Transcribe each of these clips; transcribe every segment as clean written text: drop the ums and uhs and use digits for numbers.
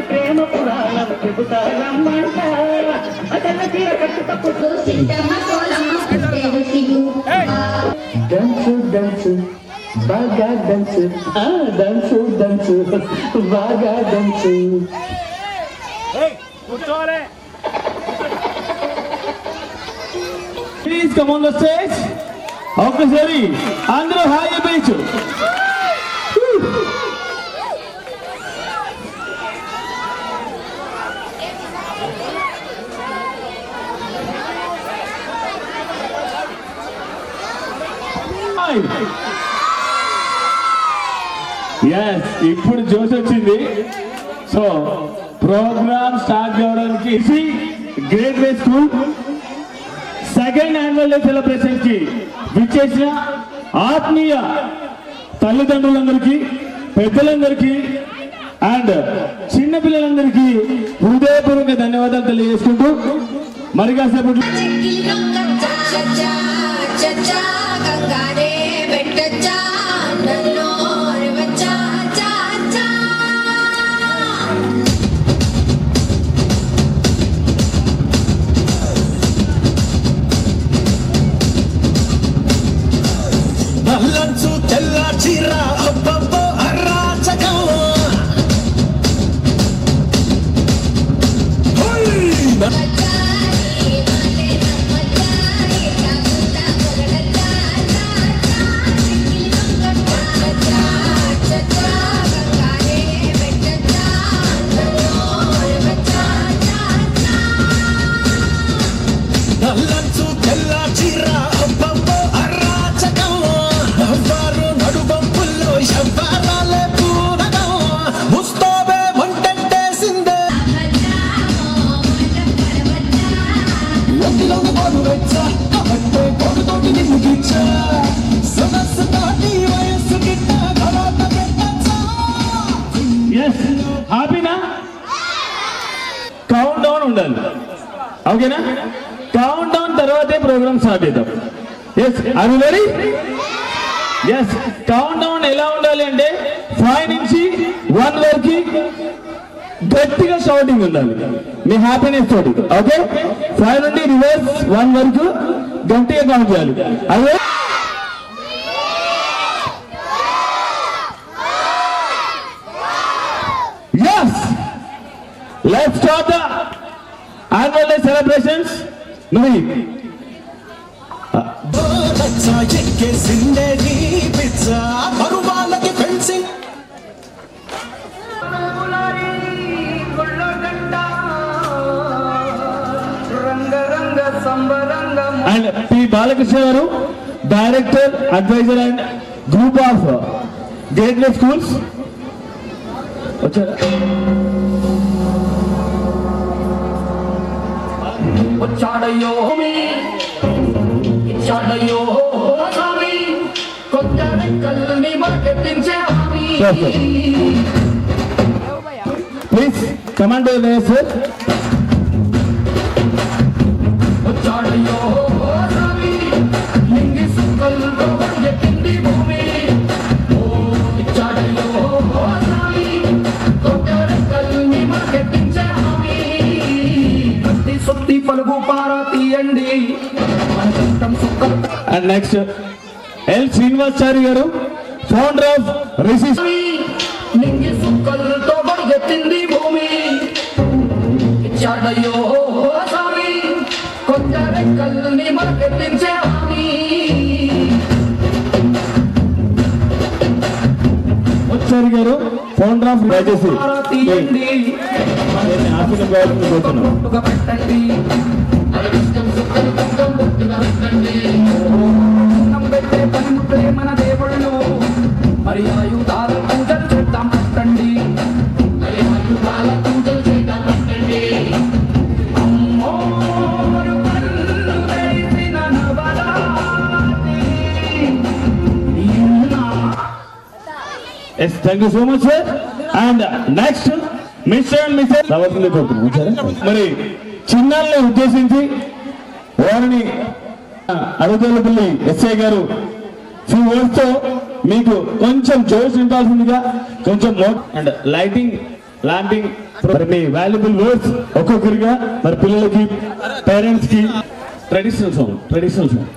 ప్రేమ పురాణం చెబుతారమ్మంట అతల తీర కట్టుతప్పు డంచు డంచు బాగా డంచు డంచు డంచు బాగా డంచు. Please come on the stage. ఒక్కసారి అందరూ హాయ్ చెప్పచ్చు. ఇప్పుడు జోష్ వచ్చింది. సో ప్రోగ్రామ్ స్టార్ట్ చేయడానికి great way school second annual day celebration కి విచ్చేసిన ఆత్మీయ తల్లిదండ్రులందరికీ, పెద్దలందరికీ అండ్ చిన్నపిల్లలందరికీ హృదయపూర్వక ధన్యవాదాలు తెలియజేసుకుంటూ మరి కాసేపు లంచు తెల్ల చీర అబ్బబ్బో అరాచకం. లంచు తెల్ల చీర అబ్బబ్బో అరాచకం. వారు నడుబంపుల్లో శంబారాలే పూరగం. ముస్తోబే వంటేసిందే ఒంటిలో బాగు వచ్చా కబట్టే కొడుతోటి నిన్ను గిచ్చా. సదస్సు దాటి వయస్సు గిట్ట గలాట పెట్టచ్చా. హ్యాపీనా? కౌంట్ డౌన్ ఉండాలి, ఓకేనా? కౌంట్ డౌన్ తర్వాతే ప్రోగ్రామ్ స్టార్ట్ చేద్దాం. Yes, are you ready? Yes. Countdown ఎలా ఉండాలి అంటే 5 నుంచి 1 వరకు గట్టిగా షౌటింగ్ ఉండాలి, మీ హ్యాపీనెస్ తోటి. ఓకే, 5 నుండి రివర్స్ 1 వరకు గట్టిగా కౌంట్ చేయాలి. అదే ఎస్. Let's start the annual day celebrations. మరి ఎక్కేసిందే నీ పిజ్జా మరువాళ్ళకి ఫెన్సింగ్. And P Balakrishna garu, director, advisor and group of great way schools వచ్చారా? వచ్చాడయ్యో ఇచ్చాడయ్యో స్వామి, కొత్త రెక్కల్ని మొలకెత్తించే హామీ. Please command sir. వచ్చాడయ్యో స్వామి, లింగి సుక్కల్లో ఎత్తింది భూమి. ఇచ్చాడయ్యో స్వామి, కొత్త రెక్కల్ని మొలకెత్తించే హామీ. కత్తి సొత్తి పలుగు పారా తీయండి. అండ్ నెక్స్ట్ ఎల్ శ్రీనివాసాచారి గారు, ఫౌండర్ ఆఫ్ రిసిస్. నింగి సుక్కలతో బడిగెత్తింది భూమి. ఇచ్చాడయ్యో స్వామి, కొత్త రెక్కల్ని మొలకెత్తించే హామీ. వచ్చారి గారు, ఫౌండర్ ఆఫ్ దయచేసి తీయండి పెట్టండి. పెట్టే పనిముట్లే మన దేవుళ్ళు, మరి ఆయుధాల పూజలు చేద్దాం పట్టండి. ఆయుధాల పూజలు చేద్దాం పట్టండి. అమ్మోరు కన్ను వేసిన Navaratri. Yes, thank you so much, sir. And next mister and mister రావాల్సిందే కోరుతున్నాం. మరి చిన్నాల్ని ఉద్దేశించి వారిని అడుగుదలపల్లి ఎస్ఐ గారు ఫ్యూ వర్డ్స్ తో మీకు కొంచెం జోష్ నింపాల్సిందిగా కొంచెం అండ్ లైటింగ్ ల్యాంపింగ్ మరి మీ వాల్యుబుల్ వర్డ్స్ ఒక్కొక్కరిగా మరి పిల్లలకి పేరెంట్స్ కి ట్రెడిషనల్ సాంగ్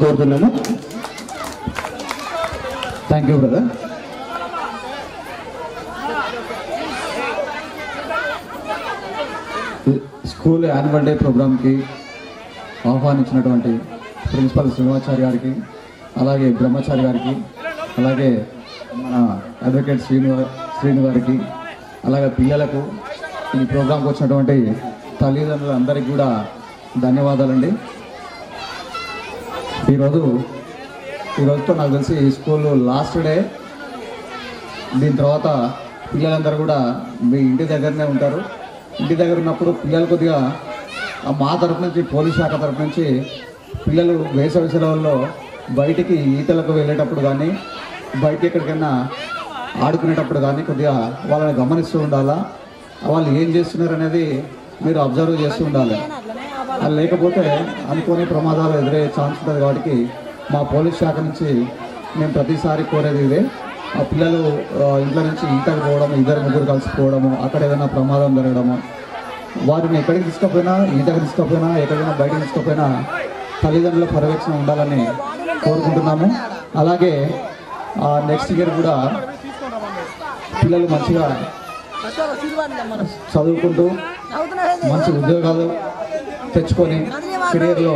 కోరుతున్నాము. Thank you brother. School annual day ప్రోగ్రామ్కి ఆహ్వానించినటువంటి ప్రిన్సిపల్ శ్రీనివాచారి గారికి, అలాగే బ్రహ్మచారి గారికి, అలాగే మన అడ్వకేట్ శ్రీను గారికి, అలాగే పిల్లలకు, ఈ ప్రోగ్రాంకి వచ్చినటువంటి తల్లిదండ్రులందరికీ కూడా ధన్యవాదాలండి. ఈరోజుతో నాకు తెలిసి ఈ స్కూల్ లాస్ట్ డే. దీని తర్వాత పిల్లలందరూ కూడా మీ ఇంటి దగ్గరనే ఉంటారు. ఇంటి దగ్గర ఉన్నప్పుడు పిల్లలు కొద్దిగా మా తరఫు నుంచి, పోలీస్ శాఖ తరఫు నుంచి పిల్లలు వేసవి సెలవుల్లో బయటికి ఈతలకు వెళ్ళేటప్పుడు కానీ, బయటికి ఎక్కడికైనా ఆడుకునేటప్పుడు కానీ కొద్దిగా వాళ్ళని గమనిస్తూ ఉండాలా. వాళ్ళు ఏం చేస్తున్నారు అనేది మీరు అబ్జర్వ్ చేస్తూ ఉండాలి. అది లేకపోతే అనుకోని ప్రమాదాలు ఎదురయ్యే ఛాన్స్ ఉంటుంది. కాబట్టి మా పోలీస్ శాఖ నుంచి మేము ప్రతిసారి కోరేది ఇదే. ఆ పిల్లలు ఇంట్లో నుంచి ఈతకు పోవడం, 2-3 కలిసిపోవడము, అక్కడ ఏదైనా ప్రమాదం జరగడము, వారిని ఎక్కడికి తీసుకుపోయినా, ఈతకు తీసుకుపోయినా, ఎక్కడైనా బయటకు తీసుకుపోయినా తల్లిదండ్రుల పర్యవేక్షణ ఉండాలని కోరుకుంటున్నాము. అలాగే నెక్స్ట్ ఇయర్ కూడా పిల్లలు మంచిగా చదువుకుంటూ మంచి ఉద్యోగాలు తెచ్చుకొని కెరీర్లో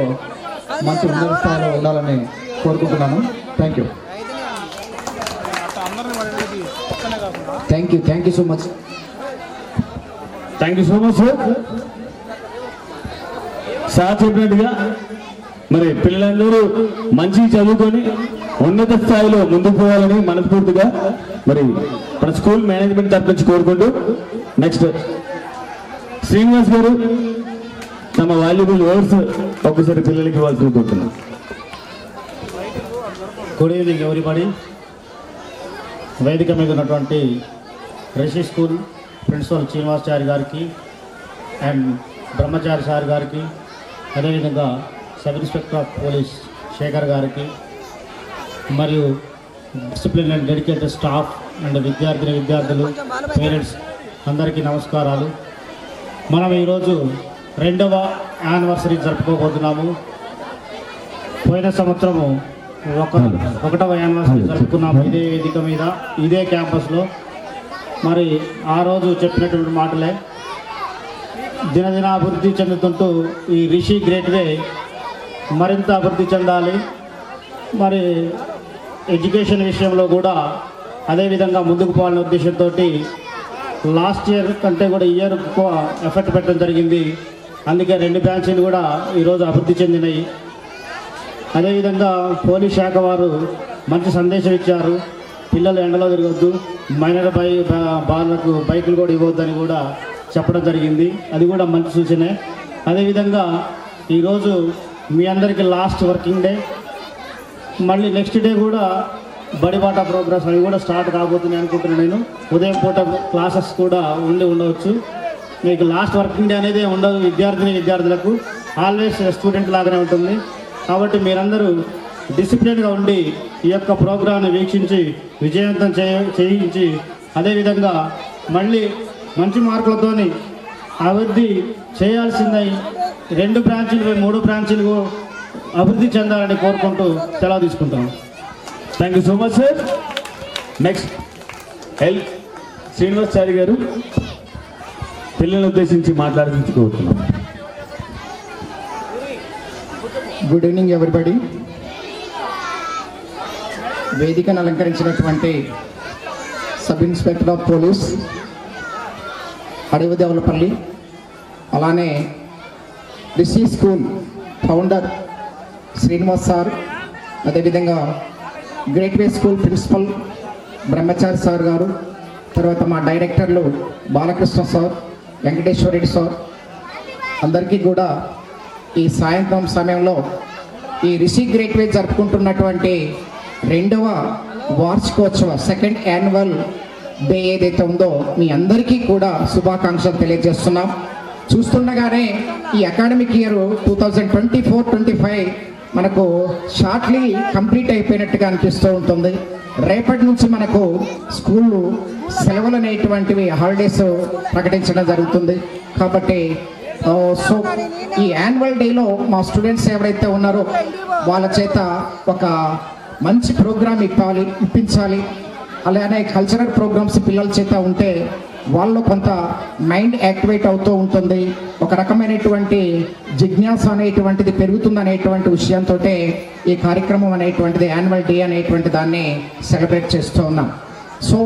మంచి ఉన్నత స్థాయిలో ఉండాలని కోరుకుంటున్నాను. Thank you. Thank you so much. Sir చెప్పినట్టుగా మరి పిల్లలందరూ మంచి చదువుకొని ఉన్నత స్థాయిలో ముందుకు పోవాలని మనస్ఫూర్తిగా మరి మన స్కూల్ మేనేజ్మెంట్ తరఫు నుంచి కోరుకుంటూ నెక్స్ట్ శ్రీనివాస్ గారు తమ వాల్యుబుల్ వర్డ్స్ ఒకసారి పిల్లలకి ఇవ్వాల్సి కోరుతున్నాం. Good evening everybody. వేదిక మీద ఉన్నటువంటి రిషి స్కూల్ ప్రిన్సిపల్ శ్రీనివాసాచారి గారికి అండ్ బ్రహ్మచారి సార్ గారికి, అదేవిధంగా sub inspector of police Shekhar గారికి, మరియు discipline and dedicated staff and విద్యార్థులు, పేరెంట్స్ అందరికీ నమస్కారాలు. మనం ఈరోజు 2వ యానివర్సరీ జరుపుకోబోతున్నాము. పోయిన సంవత్సరము 1వ యానివర్సరీ జరుపుకున్నాము ఇదే వేదిక మీద, ఇదే క్యాంపస్లో. మరి ఆ రోజు చెప్పినటువంటి మాటలే దినదిన అభివృద్ధి చెందుతుంటూ ఈ రిషి గ్రేట్వే మరింత అభివృద్ధి చెందాలి. మరి ఎడ్యుకేషన్ విషయంలో కూడా అదేవిధంగా ముందుకు పోవాలనే ఉద్దేశంతో లాస్ట్ ఇయర్ కంటే కూడా ఈ ఇయర్ ఎక్కువ ఎఫర్ట్ పెట్టడం జరిగింది. అందుకే 2 బ్రాంచీలు కూడా ఈరోజు అభివృద్ధి చెందినాయి. అదేవిధంగా పోలీస్ శాఖ వారు మంచి సందేశం ఇచ్చారు. పిల్లలు ఎండలో తిరగొద్దు, మైనర్ బాలకు బైకులు కూడా ఇవ్వద్దని కూడా చెప్పడం జరిగింది. అది కూడా మంచి సూచనే. అదేవిధంగా ఈరోజు మీ అందరికీ లాస్ట్ వర్కింగ్ డే. మళ్ళీ నెక్స్ట్ డే కూడా బడిబాట ప్రోగ్రామ్స్ అవి కూడా స్టార్ట్ కాబోతున్నాయి అనుకుంటున్నాను. నేను ఉదయం పూట క్లాసెస్ కూడా ఉండవచ్చు. మీకు లాస్ట్ వర్కింగ్ డే అనేది ఉండదు. విద్యార్థులకు ఆల్వేస్ స్టూడెంట్ లాగానే ఉంటుంది. కాబట్టి మీరందరూ డిసిప్లిన్గా ఉండి ఈ యొక్క ప్రోగ్రాంని వీక్షించి విజయవంతం చేయించి అదేవిధంగా మళ్ళీ మంచి మార్కులతోని అభివృద్ధి చేయాల్సిందై 2 బ్రాంచీలు 3 బ్రాంచీలు అభివృద్ధి చెందాలని కోరుకుంటూ సెలవు తీసుకుంటాం. Thank you so much sir. Next L Srinivasachari garu పిల్లలను ఉద్దేశించి మాట్లాడించుకోతున్నాం. Good evening everybody. వేదికను అలంకరించినటువంటి sub inspector of police Adavidevulapalli, అలానే Rishi school founder Srinivas sir, అదేవిధంగా great way school principal Brahmachari sir garu, తర్వాత మా డైరెక్టర్లు బాలకృష్ణ సార్, వెంకటేశ్వర రెడ్డి సార్, అందరికీ కూడా ఈ సాయంత్రం సమయంలో ఈ రిషి గ్రేట్ వే జరుపుకుంటున్నటువంటి 2వ వార్షికోత్సవ 2nd యాన్యువల్ డే ఏదైతే ఉందో మీ అందరికీ కూడా శుభాకాంక్షలు తెలియజేస్తున్నాం. చూస్తుండగానే ఈ అకాడమిక్ ఇయర్ 2024-25 మనకు షార్ట్లీ కంప్లీట్ అయిపోయినట్టుగా అనిపిస్తూ ఉంటుంది. రేపటి నుంచి మనకు స్కూళ్ళు సెలవులు అనేటువంటివి హాలిడేస్ ప్రకటించడం జరుగుతుంది. కాబట్టి సో ఈ యాన్యువల్ డేలో మా స్టూడెంట్స్ ఎవరైతే ఉన్నారో వాళ్ళ చేత ఒక మంచి ప్రోగ్రామ్ ఇప్పించాలి. అలానే కల్చరల్ ప్రోగ్రామ్స్ పిల్లల చేత ఉంటే వాళ్ళు కొంత మైండ్ యాక్టివేట్ అవుతూ ఉంటుంది. ఒక రకమైనటువంటి జిజ్ఞాస అనేటువంటిది పెరుగుతుంది అనేటువంటి విషయంతో ఈ కార్యక్రమం అనేటువంటిది యాన్యువల్ డే అనేటువంటి దాన్ని సెలబ్రేట్ చేస్తూ ఉన్నాం. సో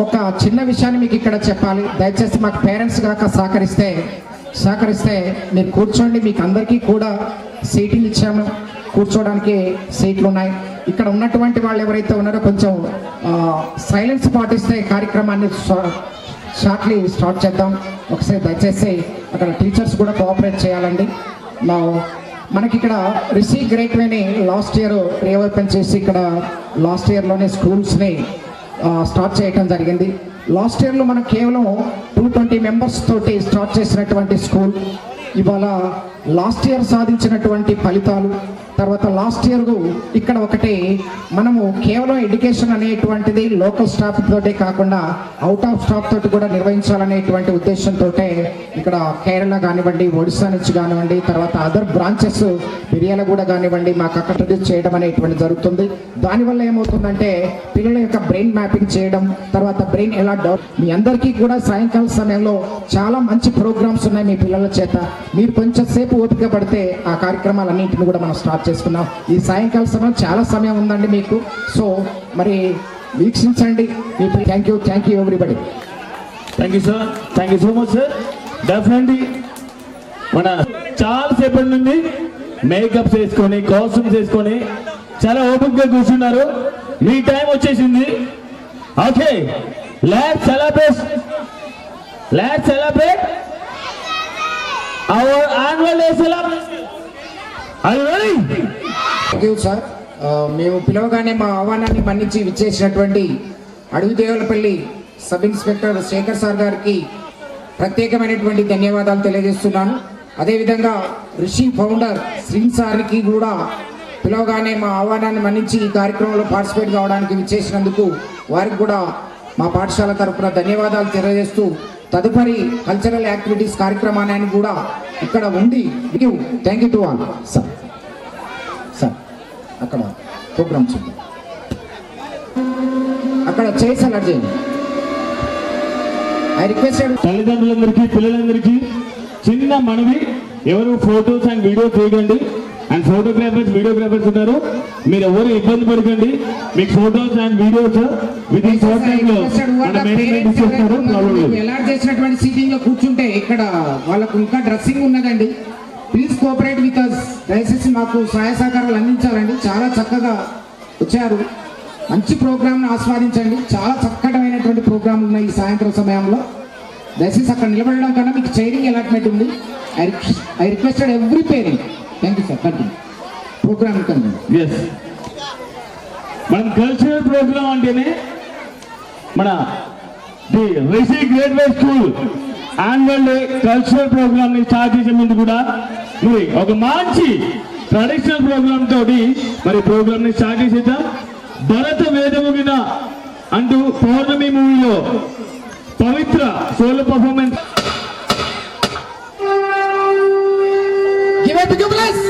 ఒక చిన్న విషయాన్ని మీకు ఇక్కడ చెప్పాలి. దయచేసి మాకు పేరెంట్స్ కాక సహకరిస్తే మీరు కూర్చోండి. మీకు అందరికీ కూడా సీటింగ్ ఇచ్చాము, కూర్చోవడానికి సీట్లు ఉన్నాయి. ఇక్కడ ఉన్నటువంటి వాళ్ళు ఎవరైతే ఉన్నారో కొంచెం సైలెన్స్ పాటిస్తే కార్యక్రమాన్ని షార్ట్లీ స్టార్ట్ చేద్దాం. ఒకసారి దయచేసి అక్కడ టీచర్స్ కూడా కోఆపరేట్ చేయాలండి. మనకి ఇక్కడ రిషి గ్రేట్ వేని లాస్ట్ ఇయర్ రీఓపెన్ చేసి ఇక్కడ లాస్ట్ ఇయర్లోనే స్కూల్స్ని స్టార్ట్ చేయడం జరిగింది. లాస్ట్ ఇయర్లో మనం కేవలం 220 మెంబర్స్ తోటి స్టార్ట్ చేసినటువంటి స్కూల్ ఇవాళ లాస్ట్ ఇయర్ సాధించినటువంటి ఫలితాలు, తర్వాత లాస్ట్ ఇయర్ ఇక్కడ ఒకటి మనము కేవలం ఎడ్యుకేషన్ అనేటువంటిది లోకల్ స్టాఫ్ తోటే కాకుండా అవుట్ ఆఫ్ స్టాఫ్ తోటి కూడా నిర్వహించాలనేటువంటి ఉద్దేశంతో ఇక్కడ కేరళ కానివ్వండి, ఒడిశా నుంచి కానివ్వండి, తర్వాత అదర్ బ్రాంచెస్ మిర్యాలగూడ కానివ్వండి మాకు అక్కడ ఇంట్రడ్యూస్ చేయడం అనేటువంటి జరుగుతుంది. దానివల్ల ఏమవుతుందంటే పిల్లల యొక్క బ్రెయిన్ మ్యాపింగ్ చేయడం, తర్వాత బ్రెయిన్ ఎలా డెవలప్, మీ అందరికీ కూడా సాయంకాల సమయంలో చాలా మంచి ప్రోగ్రామ్స్ ఉన్నాయి మీ పిల్లల చేత. మీరు కొంచెం సేపు ఓపిక పడితే ఆ కార్యక్రమాలన్నింటిని కూడా మనం స్టార్ట్ చేసుకున్నాం. ఈ సాయంకాల సమయం చాలా సమయం ఉందండి మీకు. సో మరి వీక్షించండి. Thank you everybody. Thank you sir. Thank you so much sir. Definitely మన చాలా సేపటి నుండి మేకప్స్ వేసుకొని కాస్ట్యూమ్స్ వేసుకొని చాలా ఓపికగా కూర్చున్నారు. మీ టైం వచ్చేసింది. Okay, let's celebrate our annual day celebration. Are you ready? Thank you sir. మేము పిలవగానే మా ఆహ్వానాన్ని మన్నించి విచ్చేసినటువంటి Adavidevulapalli sub inspector Shekhar sir గారికి ప్రత్యేకమైనటువంటి ధన్యవాదాలు తెలియజేస్తున్నాను. అదేవిధంగా రిషి ఫౌండర్ శ్రీన్ సార్కి కూడా పిలవగానే మా ఆహ్వానాన్ని మన్నించి ఈ కార్యక్రమంలో పార్టిసిపేట్ కావడానికి విచ్చేసినందుకు వారికి కూడా మా పాఠశాల తరఫున ధన్యవాదాలు తెలియజేస్తూ తదుపరి కల్చరల్ యాక్టివిటీస్ కార్యక్రమాన్ని కూడా ఇక్కడ ఉండి thank you to all. Sir అక్కడ ప్రోగ్రామ్స్ ఉంది, అక్కడ చేసి అలర్ట్ చేయండి. ఐ రిక్వెస్టెడ్ తల్లిదండ్రులందరికీ పిల్లలందరికీ చిన్న మనవి, ఎవరు ఫోటోస్ అండ్ వీడియోస్ తీయకండి. అండ్ వీడియోగ్రాఫర్స్ ఉన్నారు, మీరు ఎవరు ఇబ్బంది పడకండి. మీకు photos and videos with in short time లో మన మేనేజ్మెంట్ ఇచ్చేస్తారు. అలాట్ చేసినటువంటి సీటింగ్ లో కూర్చుంటే ఇక్కడ వాళ్ళకు ఇంకా డ్రెస్సింగ్ ఉన్నదండి. Please cooperate with us. దయచేసి మాకు సహాయ సహకారాలు అందించాలండి. చాలా చక్కగా వచ్చారు, మంచి ప్రోగ్రామ్ను ఆస్వాదించండి. చాలా చక్కటమైనటువంటి ప్రోగ్రాంలు ఉన్నాయి ఈ సాయంత్రం సమయంలో. దయచేసి అక్కడ నిలబడడం కన్నా మీకు చైరింగ్ అలాట్మెంట్ ఉంది. I requested every parent. Thank you sir. Continue programme continue. Yes, మనం కల్చరల్ ప్రోగ్రామ్ అంటేనే మన the Rishi great way school annual day cultural programme ని స్టార్ట్ చేసే ముందు కూడా మరి ఒక మంచి ట్రెడిషనల్ ప్రోగ్రామ్ తోటి మరి ప్రోగ్రామ్ ని స్టార్ట్ చేసేద్దాం. భరత వేదముగిన అంటూ పౌర్ణమి మూవీలో Pavitra solo performance. Give a big applause.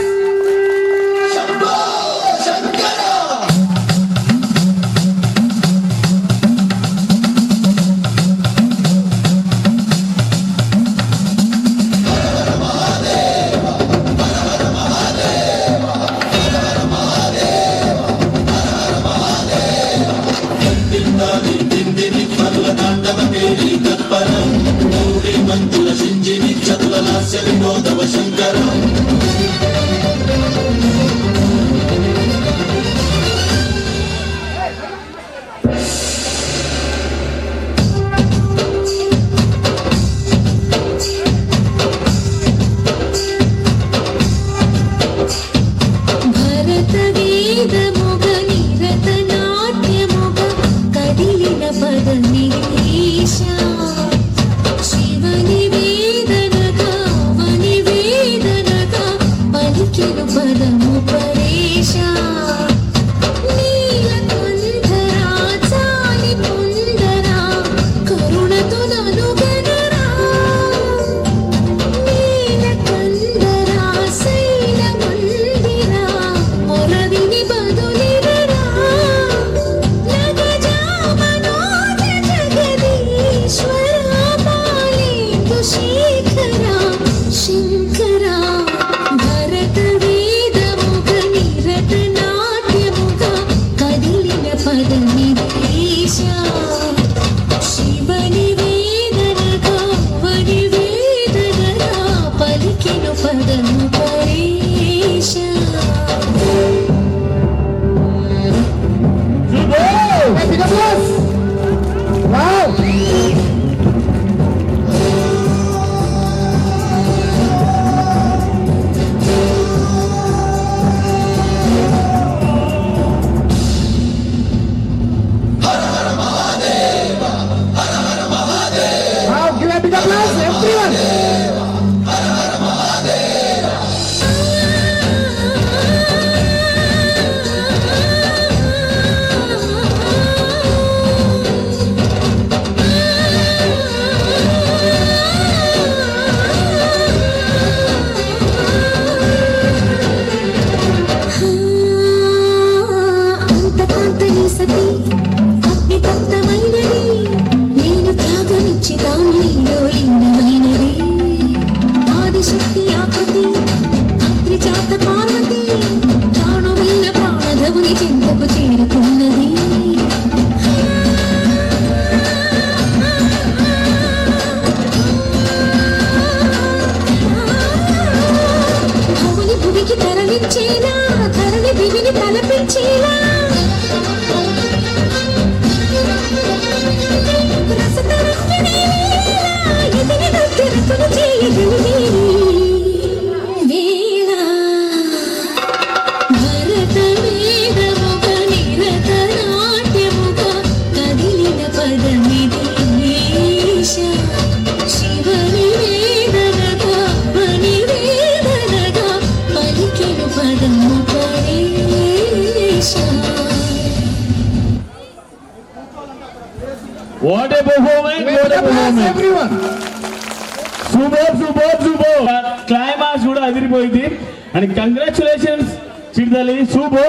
What a performance! What a performance! Everyone. Super! Climax కూడా అదిరిపోయింది. And congratulations, Chirdali, super!